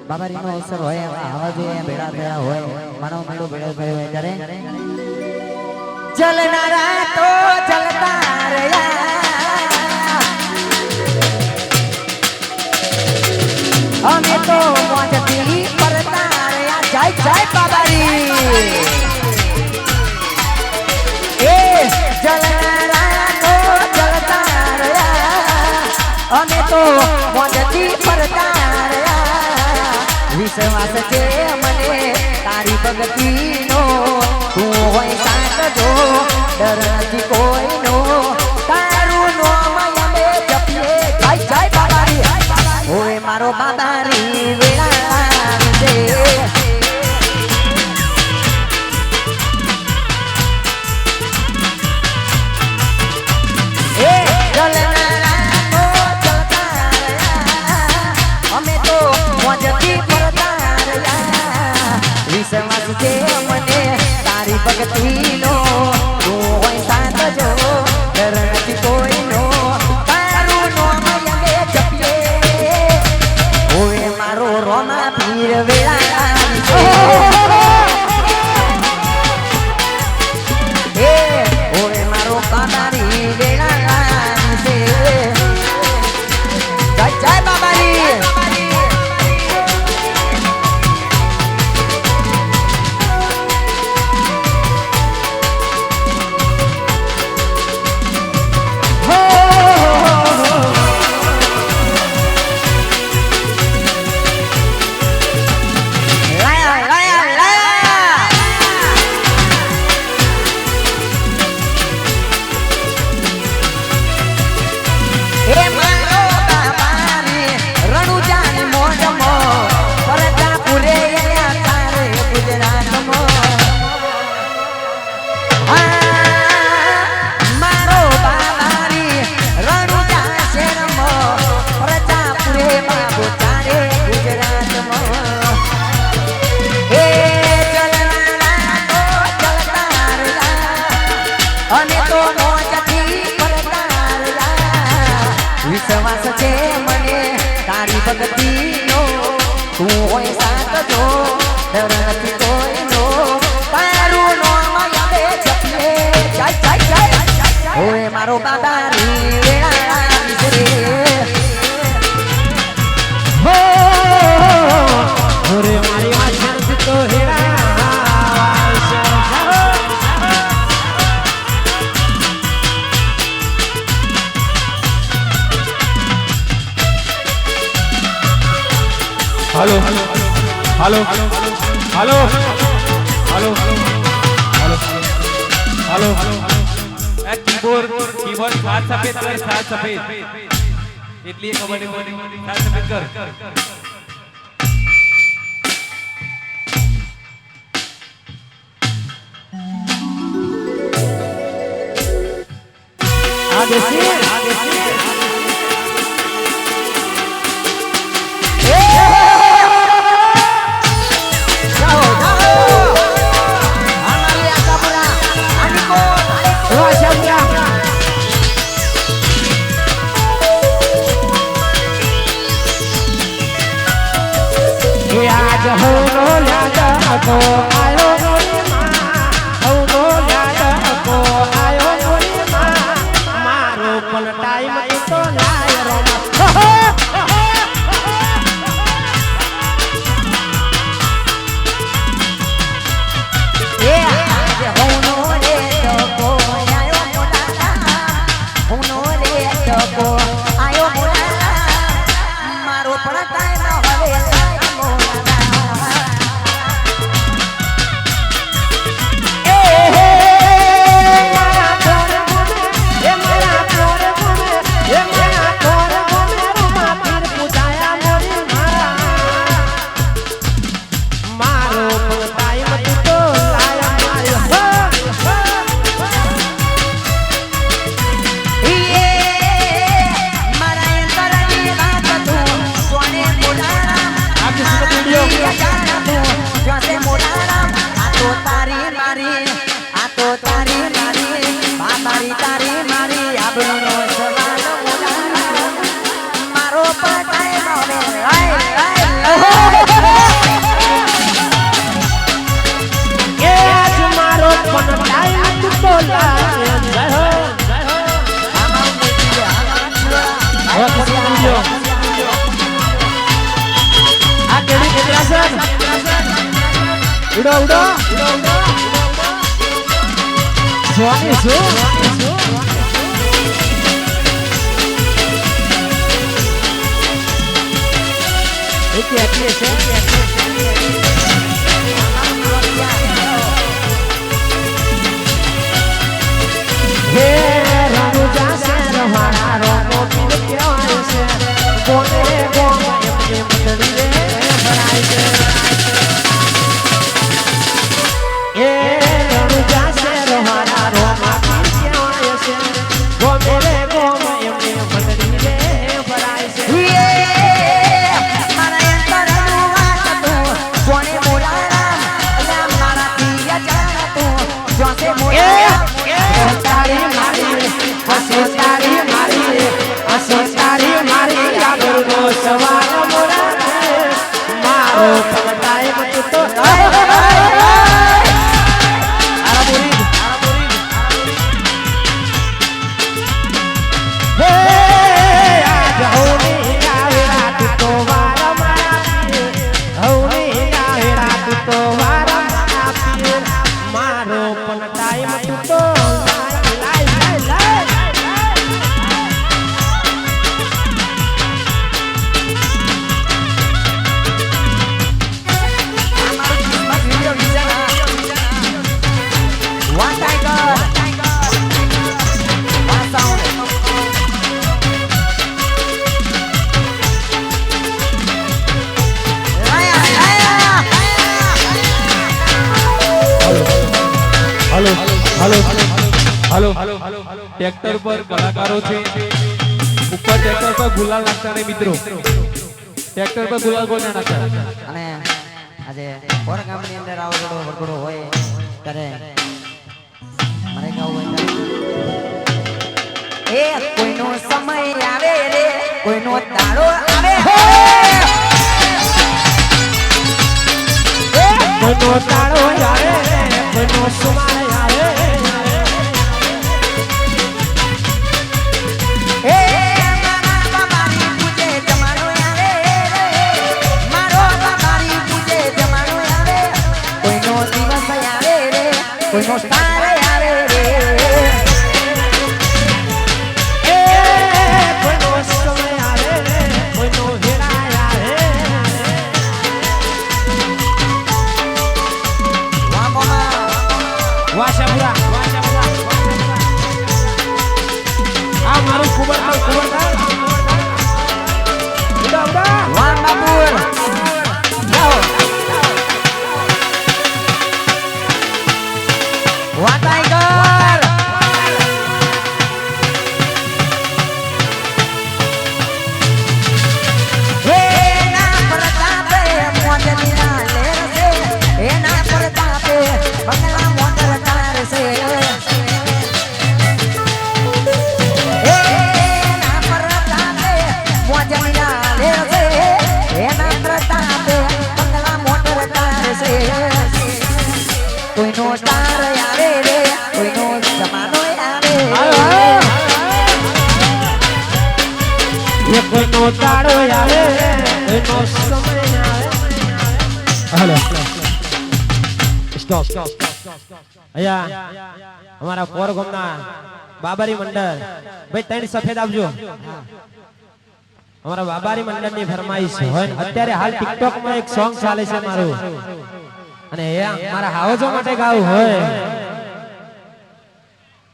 બાબારીનો અવસર હોય આવા જોઈએ ભેળા થયા હોય માનવ મેળો ભેળો થયો હોય ત્યારે જલનારા તો જલતા રહ્યા અમે તો મોજથી પરતા રહ્યા જય જય બાબારી એ જલનારા તો જલતા રહ્યા અમે તો મોજથી પરતા વિશ્વાસ છે મને તારી ભક્તિનો તું હોય સાથ જો ડર નથી કોઈનો તારું નામ અમે જપીએ જય જય બાબારી ઓય મારો બાબારી વેળા છે એ જલનારા તો જલતા રહ્યા અમે તો મોજથી વિશ્વાસ છે મને તારી ભક્તિનો તું હોય સાથ જો ડર નથી કોઈનો તારું નામ અમે જપીએ ઓય મારો રોમા પીર વેળા એ ઓય મારો બાબારી વેળા છે જય જય બાબારી વિશ્વાસ છે મને તારી ભક્તિનો તું હોય સાથ જો ડર નથી કોઈનો તારું નામ અમે જપીએ જય જય જય ઓય મારો બાબારી વેળા વિસરે હો ઓરે મારી આશા તો હેરા hello hello hello hello hello keyboard keyboard सात सफेद कर सात सफेद इसलिए कबड्डी सात सफेद कर आगे से आज हो नो लादा को आयो गोरी मां हो नो लादा को आयो गोरी मां मारो पल टाइम तो लाय रोमा ए आज हो नो रे तो को आयो मोला हो नो रे तो को आयो मोला मारो पल टाइम हवे મારો પટાય મારે લાય લાય એ આજ મારો પણ ટાઈમ તો લાગે જય હો આ કેડી કેદરાસન ઉડો ઉડો જોની જો ઓકે આટલી છે હે રાનુ જાસે રવાડા રોકો પીર કેવાય છે કોને કોમ એમની મંડળી રે ભરાય છે એ રાનુ જાસે રવાડા રોકો પીર કેવાય છે કોને રે કોમ એમની મંડળી રે ભરાય છે મારા અંતરનું વાત તું કોને બોલારા અલ્યા મારા પિયા જાણ તું જોસે મોયા તારી મારી આગળનો સવાર મોરા મારો પગટાય મત તો હે આજ હોની આવે રાત તો વાર મારા હોની આવે રાત તો વાર મારા મારો પગટાય મત તો હાલો ટ્રેક્ટર પર કલાકારો છે ઉપર ટ્રેક્ટર પર ગુલાલ નાખતા ને મિત્રો ટ્રેક્ટર પર ગુલાલ કોણ નાખતા અને આજે કોર ગામની અંદર આવો વરઘોડો હોય ત્યારે મારે ગાવું હોય ત્યારે એ કોઈનો સમય આવે રે કોઈનો દાડો આવે કોઈનો તાળો આવે કોઈનો સુમાર આવે એ મારા બાબાની પૂજે જમાનો આવે મારો બાબાની પૂજે જમાનો આવે કોઈનો દિવસ આવે રે કોઈનો સ્ટાર આવે રે એ કોઈનો સમય આવે કોઈનો હેરાય આવે વાશાપુરા આ મારું કુબર ઉડા ઉડા વાંબાપુર જાઓ વાટાઈગર એના પ્રતાપે મોજલીના લેર છે એના પ્રતાપે બંગલા મોટર કાર છે એના પ્રતાપે મોજલીના લેર છે એના પ્રતાપે બંગલા મોટર કાર છે કોઈનો સ્ટાર આવે રે કોઈનો જમાનો આવે એ કોઈનો તાળો આવે કોઈનો સમય આવે હાલો સ્ટોપ અહીંયા અમારા પોર ગામના બાબારી મંડળ ભાઈ ત્રણ સફેદ આપજો અમારા બાબારી મંડળની ફરમાઈશ હોય અત્યારે હાલ ટિકટોક માં એક સોંગ ચાલે છે મારું અને એ મારા હાવજો માટે ગાવું હોય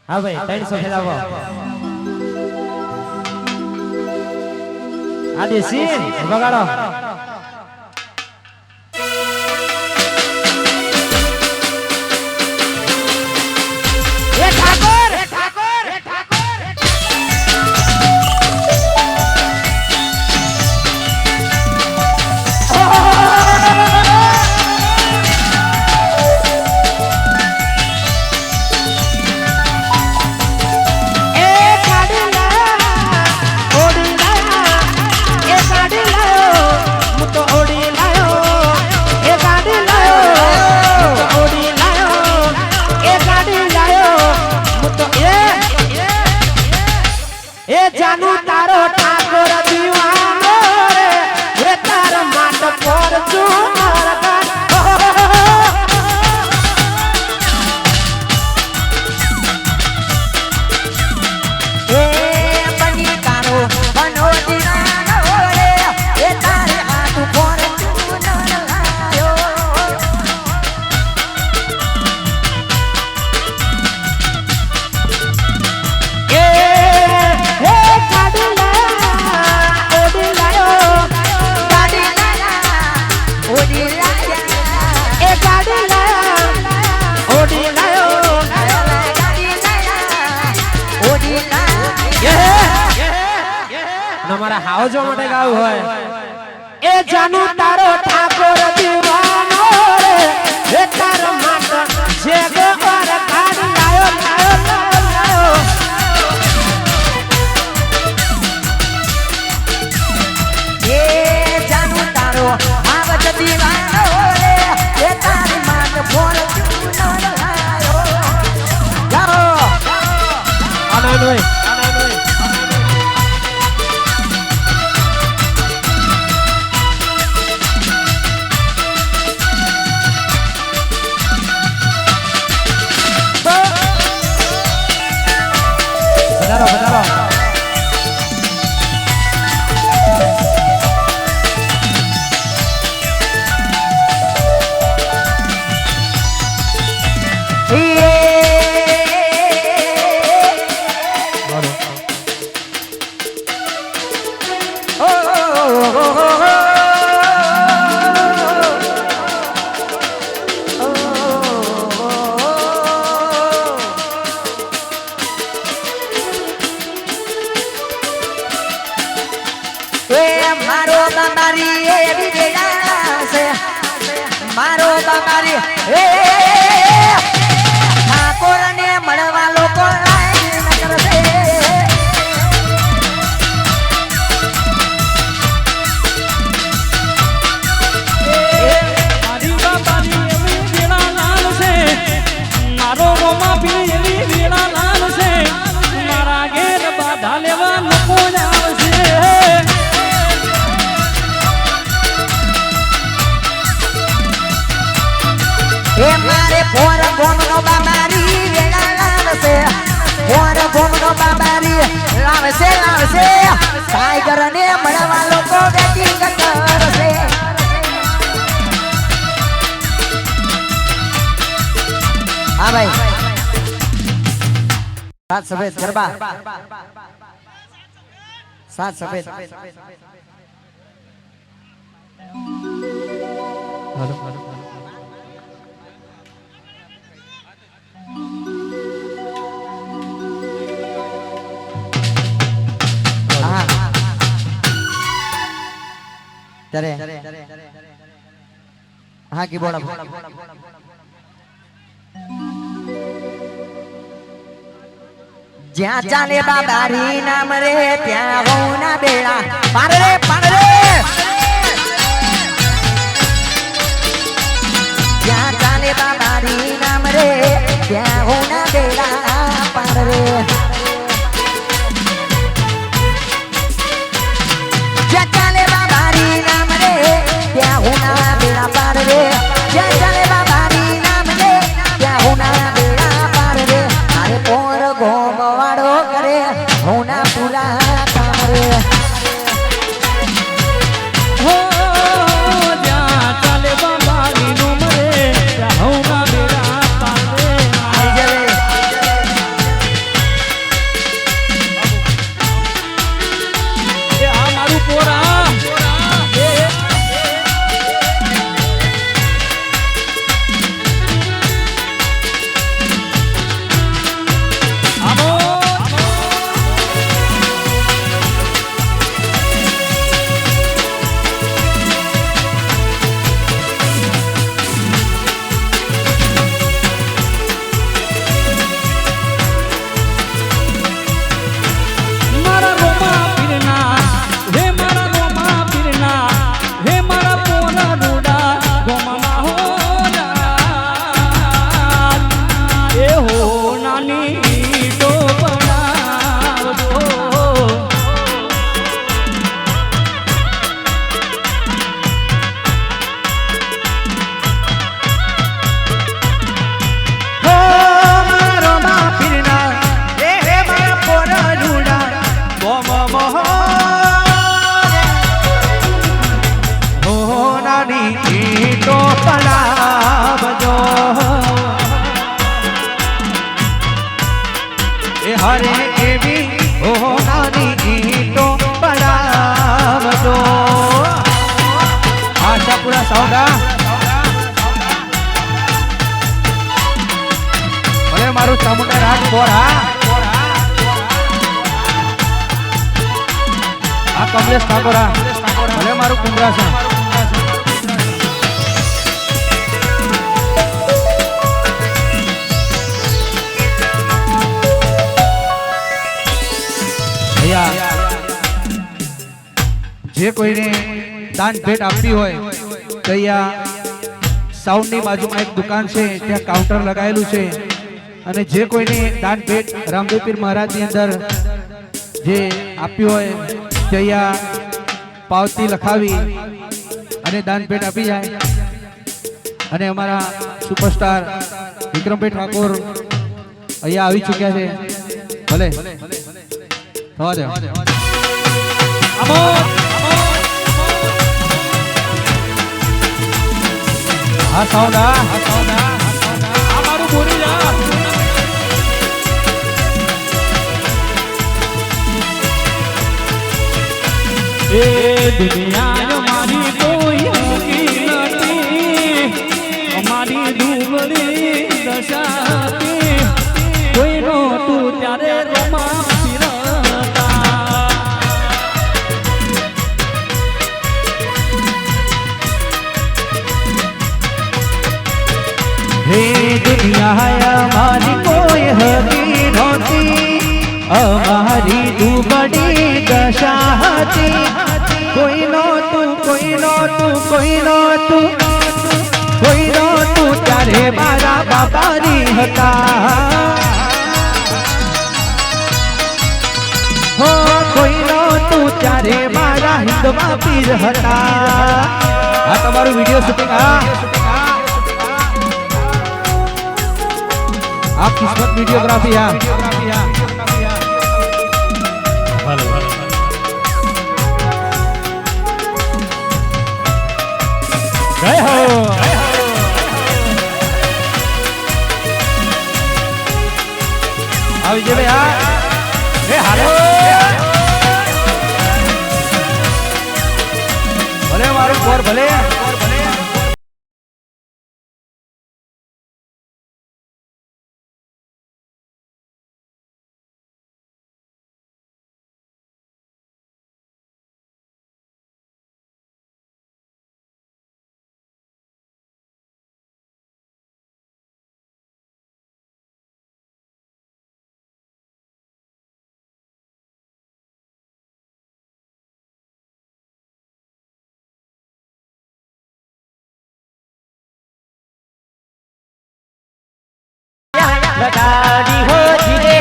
હા ભાઈ ત્રણ સફેદ આપો આદિ સીન વગાડો એ ઠાકોર એ ઠાકોર એ ઠાકોર એ કાડીલા ઓડીલા એ અને અમારા હાવજો માટે ગાવું હોય એ જાનુ તારો ઠાકોર દીવાનો રે એ તારો માટ જે ગોર કાઢ લાયો લાયો એ જાનુ તારો આવજ દીવાનો રે એ તારી માત ફોર્ચ્યુનર લાયો જાઓ આનંદ હોય વધારો વધારો મારો બાબારી એવી વેળા છે મારો બાબારી એ ઠાકોરને મળવા લોકો લાઈન કરશે મારી બાબાની એવી વેળા લાલ છે મારો રોમા પી એવી વેળા લાલ છે મારા ઘેર બાધા લેવા લોકો આવશે એ મારે પોર ગોમનો બાબારી વેળા લાવશે પોર ગોમનો બાબારી લાવશે લાવશે ટાઈગર ને મળવા લોકો વેટિંગ કરશે હા ભાઈ સાત સફેદ ગરબા સાત સફેદ હાલો हाँ की बोला ज्या चाले बाबारी नाम रे त्या होना बेड़ा पार रे ज्या चाले बाबारी नाम रे त्या होना बेड़ा पार रे क्या होना बेड़ा पार रे क्या चले बाबारी नाम ले क्या होना बेड़ा पार रे अरे पोर घोम वाड़ो करे होना पूरा काम रे हो जा चले बाबारी नुम रे जा होगा बेड़ा पार आई जले ए आ मारू पोरा हरे एवी ओ नानी ईटो पड़ावजो आशापुरा सौदा भले मारू चामुंडा राज बोरा આ કમલેશ ઠાકોર ભલે મારું કુંભરા છે જે કોઈને દાન ભેટ આપવી હોય તો અહીંયા સાઉન્ડની બાજુમાં એક દુકાન છે ત્યાં કાઉન્ટર લગાવેલું છે અને જે કોઈને દાન ભેટ રામદેવ પીર મહારાજની અંદર જે આપ્યું હોય તે અહીંયા પાવતી લખાવી અને દાન ભેટ આપી જાય અને અમારા સુપરસ્ટાર વિક્રમભાઈ ઠાકોર અહીંયા આવી ચૂક્યા છે ભલે થવા દે હા સાઉન્ડ મારું બોલી જા એ દુનિયા મારી કોઈ હકી નથી અમારી ડુંગળી દશાતી કોઈ નો તું ત્યારે રોમા ફિરતા હે દુનિયા અમારી કોઈ હકી નહોતી અમારી દુબળી દશા હતી કોઈ નહોતું ત્યારે મારા બાબાની હતા હો કોઈ નહોતું ત્યારે મારા હિન્દવા પીર હતા આ તમારું વિડીયો શૂટિંગ આ કિસ્મત વીડિયોગ્રાફી જય હો આવી જવે એ હાલો ભલે મારું કોર ભલે લગાડી હો જીરે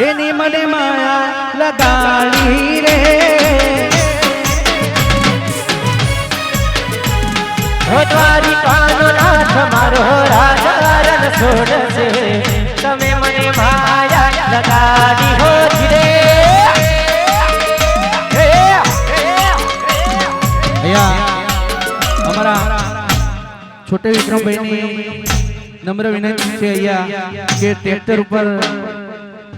એની મને માયા લગાડી રે હો તારી કાનો નાથ મારો રાજા રણ છોડશે તમે મને માયા લગાડી હો જીરે અમારા છોટે વિક્રમભાઈની નમ્ર વિનંતી છે અહીંયા કે ટ્રેક્ટર ઉપર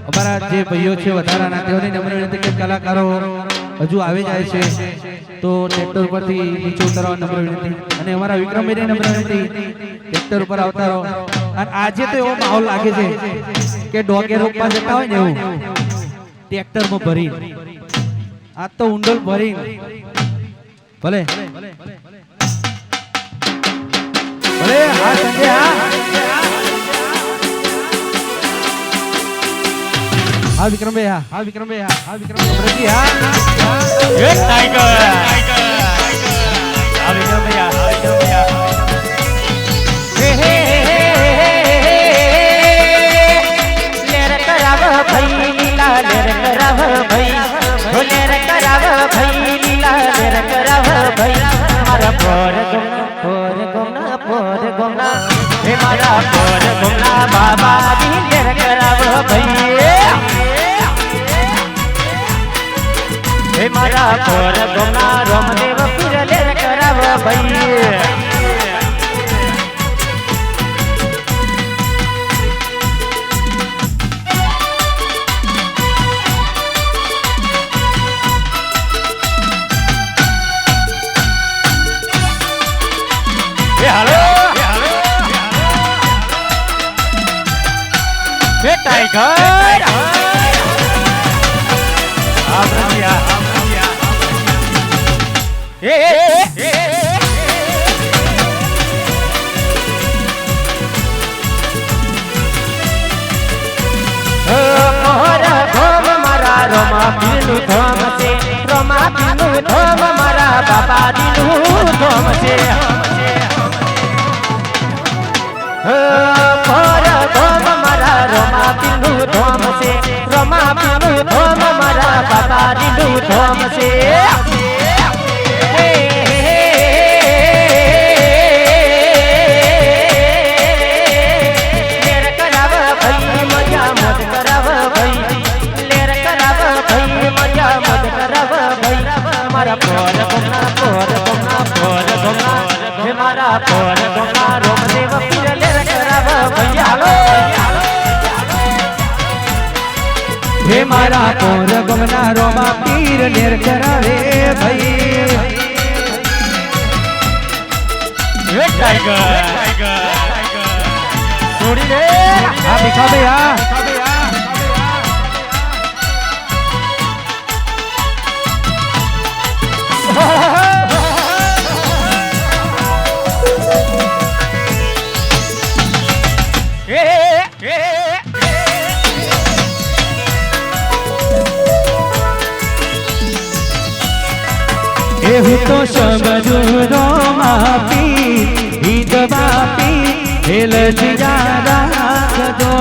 અમારા જે ભાઈઓ છે વધારાના તેઓની નમ્ર વિનંતી કે કલાકારો હજુ આવી જાય છે તો ટ્રેક્ટર ઉપરથી નીચે ઉતરવા નમ્ર વિનંતી અને અમારા વિક્રમભાઈની નમ્ર વિનંતી ટ્રેક્ટર ઉપર આવતા રહો અને આજે તો એવો માહોલ લાગે છે કે ડોગે રોપવા જતા હોય ને એવું ટ્રેક્ટરમાં ભરી આ તો ઊંડલ ભરી ભલે ભલે હા સંજય હા વિક્રમભાઈ હા વિક્રમભાઈ હા વિક્રમભાઈ હા એ ટાઈગર આ વિક્રમભાઈ લેર કરાવ ભાઈ લીલા લેર કરાવ ભાઈ લેર કરાવ ભાઈ લીલા લેર કરાવ ભાઈ મારા પોર ગમના હે મારા પોર ગમના બાબા દી લેર કરાવ ભાઈ હે મારા પોર ગમના રામદેવ પીર લેર કરાવ ભાઈ ટાઈગર આબ્રજિયા રોમા પીનું ધોમ છે રોમા પીનું ધોમ મારા બાપા દીનું ધોમ છે પર ધોમ મારા રોમા પીનું ધોમ છે રોમા પીનું ધોમ મારા બાપા દીનું ધોમ છે મારા પોર ગોમના રોમદેવ પીર લેર કરાવ ભૈયાલો હે મારા પોર ગમના રોમા પીર લેર કરાવે ભાઈ હે ટાઈગર છોડી દે આ ભીખા ભાઈ હું તો સમજુ રોમા પી હિદવા પી હેલ જીયા રાખજો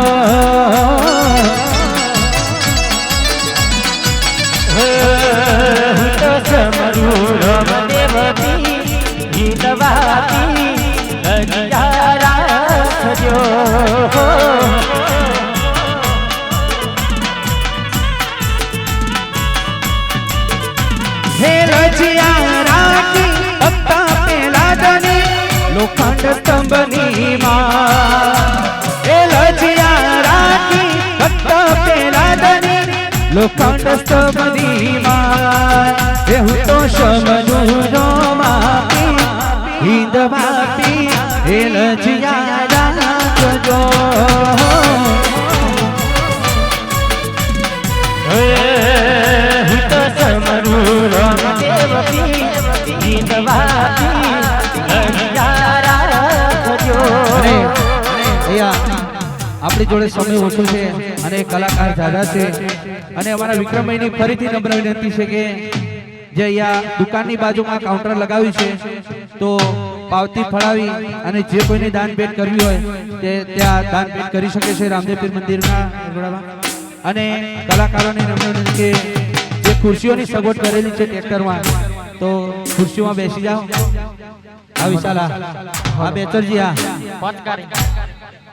હું તો સમજુ રોમદેવ પી હિદવા પી જીયા રાખજો લોખંડ સ્તંભની માં એ લજિયા રાખી ભક્ત પેલા દની લોખંડ સ્તંભની માં એ હું તો સમજુ રોમા પી હિંદવા પી એ લજિયા રાખજો હું તો સમજુ રોમદેવ પી હિંદવા પી આપણી જોડે સમય ઓછો છે અને કલાકાર જાજા છે અને અમારા વિક્રમભાઈની ફરીથી નમ્ર વિનંતી છે કે જે અહીંયા દુકાનની બાજુમાં કાઉન્ટર લગાવ્યું છે તો પાવતી ફળાવી અને જે કોઈને દાન ભેટ કરવી હોય તે ત્યાં દાન ભેટ કરી શકે છે રામદેવપીર મંદિરના અને કલાકારોને નમ્ર વિનંતી કે જે ખુરશીઓની સગવડ કરેલી છે ટ્રેક્ટરમાં તો ખુરશીઓમાં બેસી જાઓ આ વિશાલા આ બેચરજી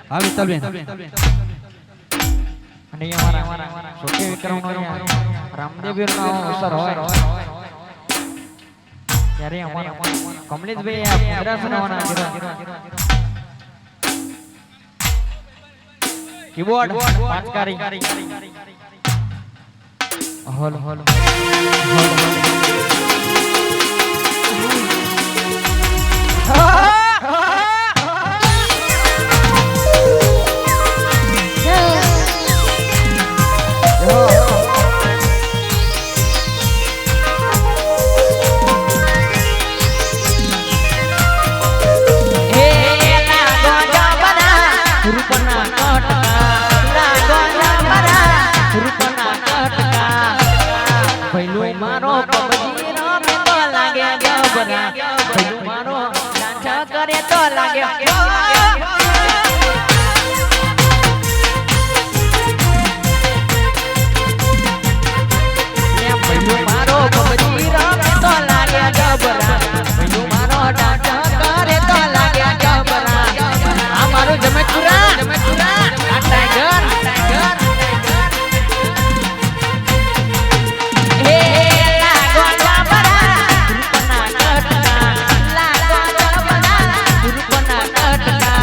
આ વિશાલબેન અને અમારા છોટી વિક્રમનો રામદેવપીરનો અવસર હોય ત્યારે અમારા કમલેશભાઈ આ મુદ્રા સુનાવવાના કીબોર્ડ પાંચકારી હોલ હોલ કરે તો લાગે મારો બબજી રમે તો લાગે જબરા મારો ડાન્સ કરે તો લાગે જબરા આ મારું જમકુરા આ ટાઈગર રૂપના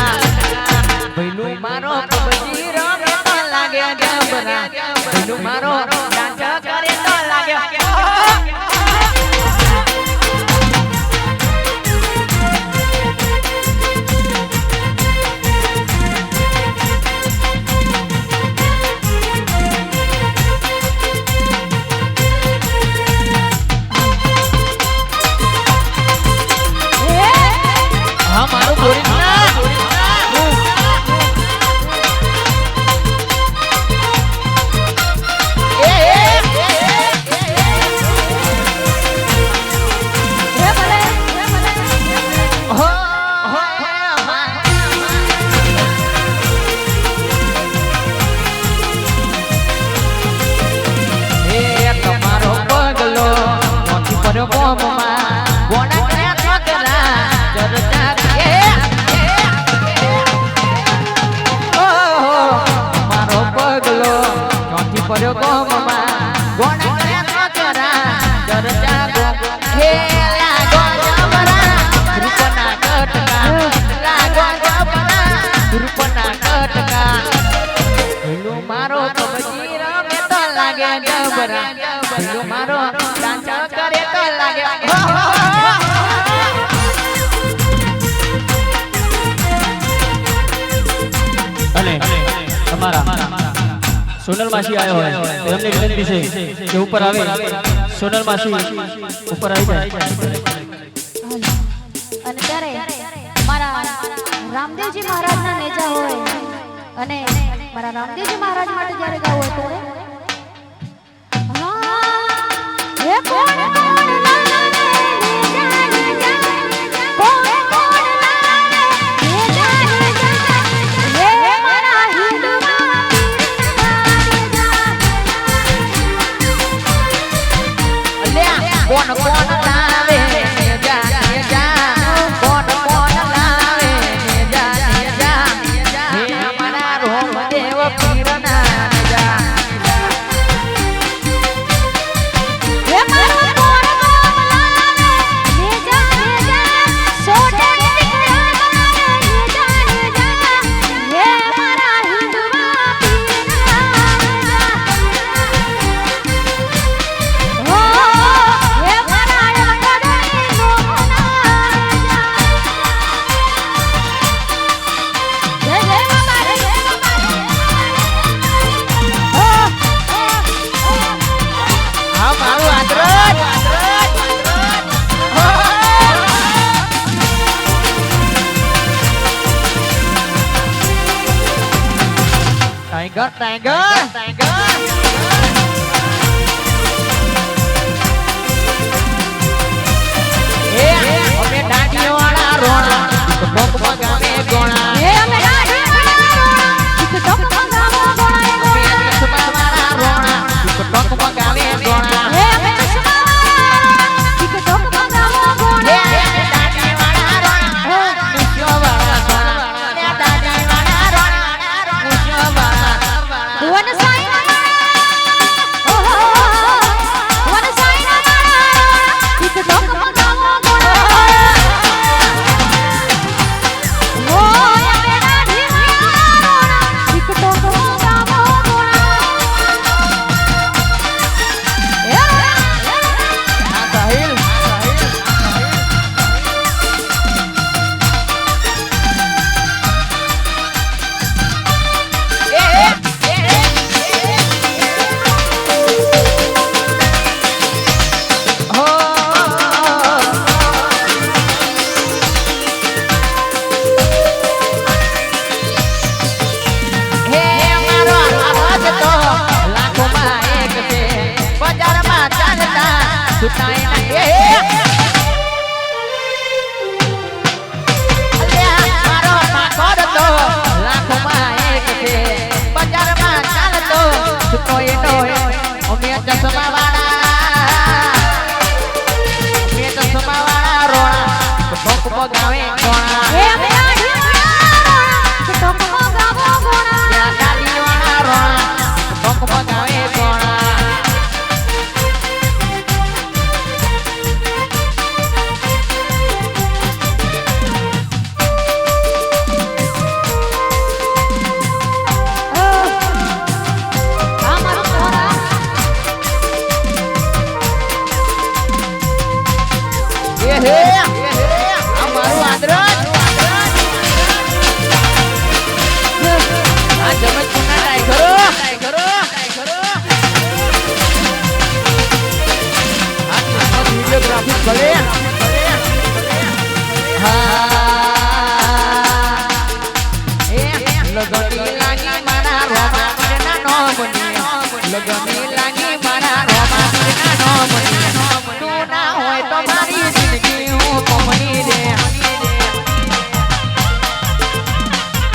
પર ગોમમાં ગોણ કરે નોકરા ચર્ચા ગો હે લાગો જબરા રૂપના કટકા લાગો જબરા રૂપના કટકા હેલો મારો કબજી રમે તો લાગે જબરા હેલો મારો ડાન્સ કરે તો લાગે અને અમારા સોનલ માસી આવ્યો હોય તો એમને વિનંતી છે કે ઉપર આવે સોનલ માસી ઉપર આવી જાય અને ત્યારે મારા રામદેવજી મહારાજના નેજા હોય અને મારા રામદેવજી મહારાજ માટે જ્યારે ગાવું હોય ત્યારે હે કોણ કોણ લાગે નેજા નેજા કોણ કોણ લાગે નેજા નેજા હે મારા હિંદુમાં અલ્યા કોણ કોણ લાવે જા જા કોણ કોણ લાવે જા જા હે અમારા રોમદેવ પીરના જા હે મારા કોણ કોણ લાગે નેજા નેજા સોટે નેજા નેજા હે મારા હિંદુમાં હો હે મારા યકડની મોહના જય જય બાબા જય હા મારું આદરજ ટાઈગર ટાઈગર ટાઈગર એ અમે ડાંડીઓ વાળા રોણા ભોગ ભગાવે ગોણા હે અમે રાડી વાળા એક ટક ટંગાવો ગોળાએ અમે ચશ્મા વાળા રોણા ભોગ ભગાવે ગોણા હે અમે ચશ્મા એક ટક ટંગાવો ગોળાએ ડાંડી વાળા રોણા પૂછ્યો વાળા સોના ડાંડી વાળા રોણા પૂછ્યો વાળા વન સાઈના ઓહો વન સાઈના એક ટક ટંગાવો ગોળાએ ઓ અમે રાડી વાળા એક ટક ટંગાવો ગોળાએ આ સાહિલ ગાવે કોણા હે અમે રાડી વાળા એક ટક ટંગાવો ગોળાએ ડાલી વાળા રોણા ભોગ ભગાવે ગોણા આ મારો સોના એ હે આ મારું આદરજ આ જમતપુરના ટાઈગરો આ વિડીયોગ્રાફી ભલે લગની લાગી મારા રોમા પીરના નોમની લગની લાગી મારા રોમા પીરના નોમની તું ના હોય તો મારી જિંદગી હું કોમની રે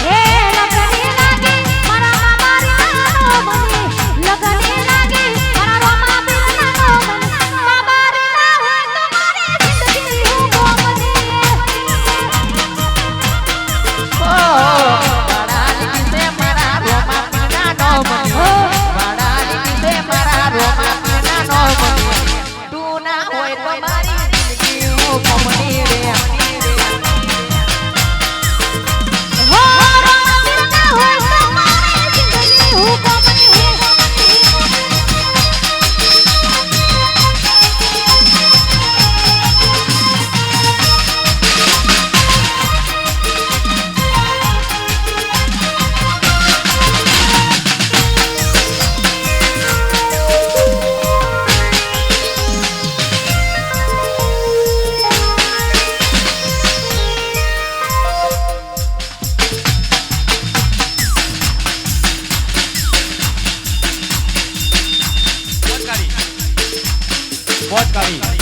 હે લગની લાગી મારા બાબારીના નોમની લગની લાગી મારા રોમા પીરના નોમની બાબારીના હોય તો મારી જિંદગી હું કોમની વાડાલી કિસે મારા રોમા પીરના નોમની વાડાલી કિસે મોજ કાઢી.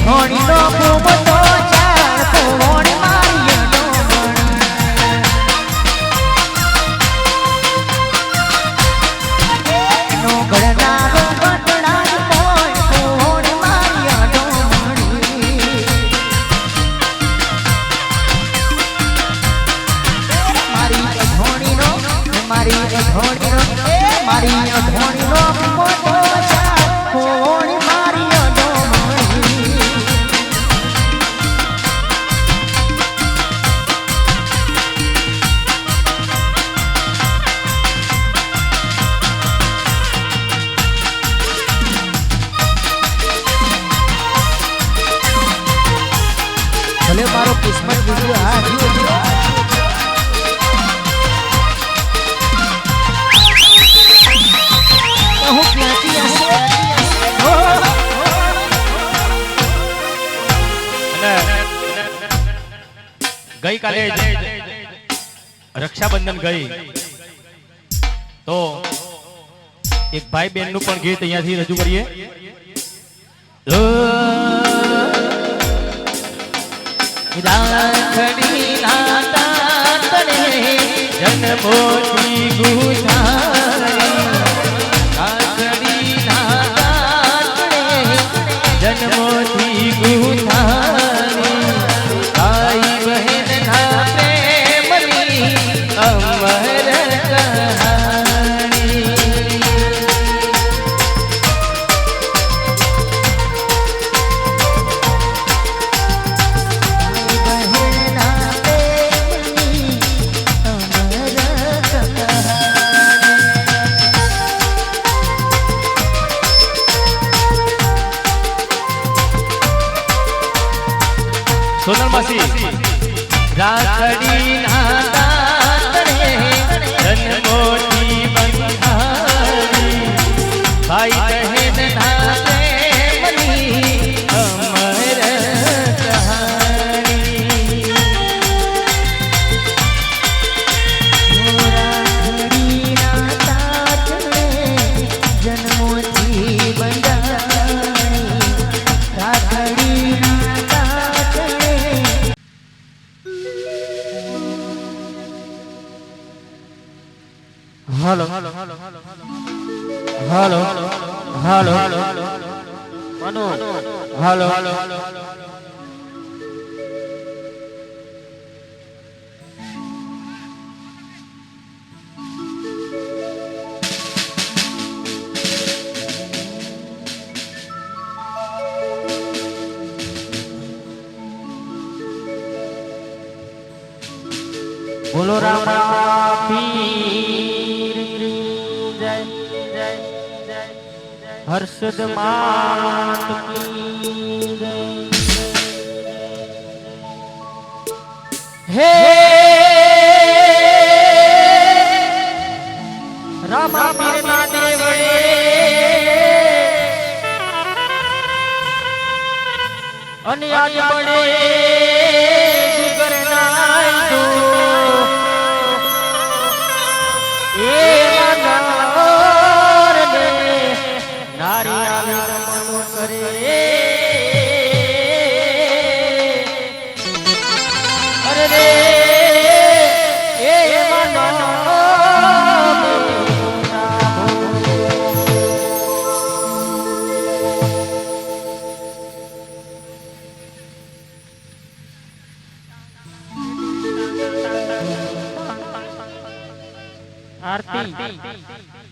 ધોણીનો ઘૂમતો ચાર કોણ મારીનો નો ગળનારો બટડા કોણ કોણ મારીનો મારી ધોણીનો મારી ધોણીનો મારી ધોણીનો ઘૂમતો ચાર કોણ મારીનો ભલે મારો કિસ્મત વિડિયો આ જીવો હું ક્યાંથી ગઈકાલે રક્ષાબંધન ગઈ તો એક ભાઈ બહેન નું પણ ગીત અહીંયાથી રજૂ કરીએ. રાખડી નાતા તને જન્મોથી ગુજારી રાખડી નાતા તને જન્મોથી ગુજારી ભાઈ બહેન ના પ્રેમની અમર કહાની સોનલ માસી રાખડી નાતા તને જન્મોથી બંધારી ભાઈ બહેન ના પ્રેમની અમર કહાની રાખડી નાતા તને જન્મોથી બંધારી રાખડી નાતા તને હાલો હાલો હાલો હાલો હાલો મનો હાલો બોલો રામ રામ પીર જય જય જય હર્ષદ માત કી જય હે રામા પીર ના દેવડે અને આજ બડે ગુગર નાય તો નારી આવી મનો કરે અરે રે એ મનો આરતી